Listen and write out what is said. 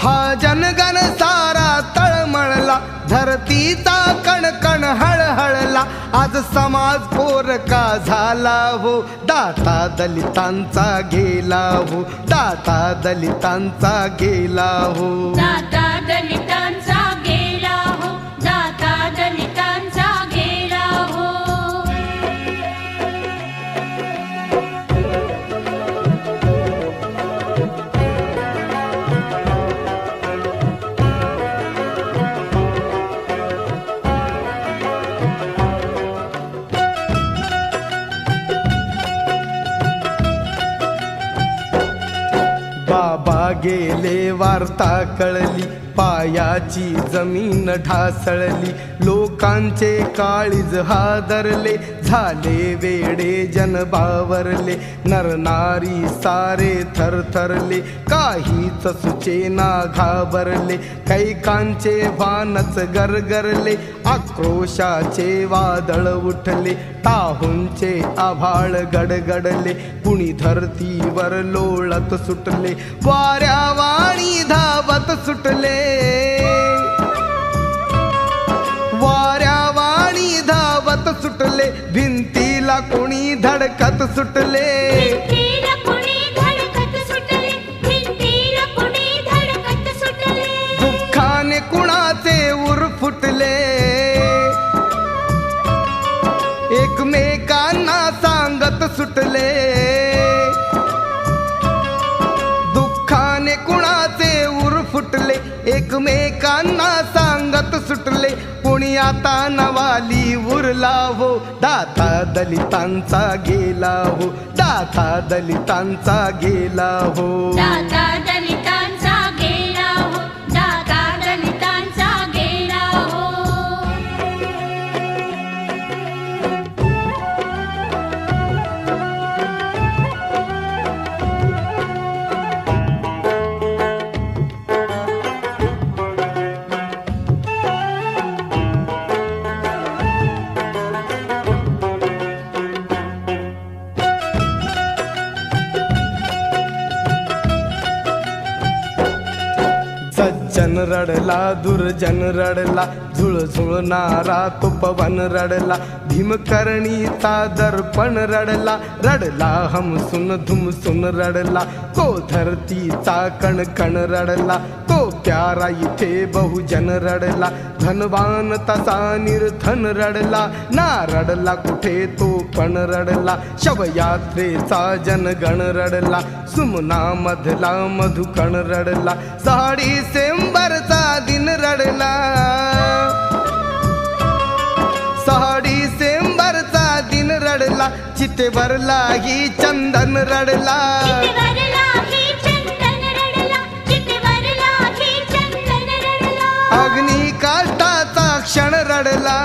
हा जनगण सारा तळमळला, धरतीचा कणकण हळहळला. आज समाज पोरका झाला हो, दाता दलितांचा गेला हो, दाता दलितांचा गेला हो. दाता दलितांचा गेला हो, दाता दलितांचा गेला हो. बाबा गेले वार्ता कळली, पायाची जमीन ढासळली. लोकांचे काळीज हादरले, झाले वेडे जन बावरले. नरनारी सारे थरथरले, काहीच सुचेना घाबरले. कैकांचे भानच गरगरले, आक्रोशाचे वादळ उठले. टाहूंचे आभाळ गडगडले, कुणी धरतीवर लोळत सुटले. वाऱ्यावाणी धावत सुटले, वाऱ्यावाणी धावत सुटले. भिंतीला कोणी धडकत सुटले, भिंतीला कोणी धडकत सुटले, भिंतीला कोणी धडकत सुटले. दुःखाने कुणाचे उर फुटले, एकमेकांना सांगत सुटले. दुःखाने कुणाचे उर फुटले, एकमेकांना सांगत सुटले. कोणी आता नवाली उरला हो, दाता दलितांचा गेला हो, दाता दलितांचा गेला हो. दाता दलितांचा गेला हो, दाता दलितांचा गेला हो. सज्जन रडला, दुर्जन रडला, झुळझुळणारा तो पवन रडला. भीमकर्णीचा दर्पण रडला, रडला हमसून धुमसून रडला. तो धरतीचा कणकण रडला, तो प्यारा इथे बहुजन रडला. धनवान तसा निर्धन रडला, ना रडला कुठे तो पण रडला. शवयात्रेचा जनगण रडला, सुमना मधला मधुकण रडला. 6 डिसेंबरचा दिन रडला, 6 डिसेंबरचा दिन रडला. चितेवरला ही चंदन रडला, चितेवरला ही चंदन रडला, चितेवरला ही चंदन रडला. अग्निकाष्ठाचा क्षण रडला,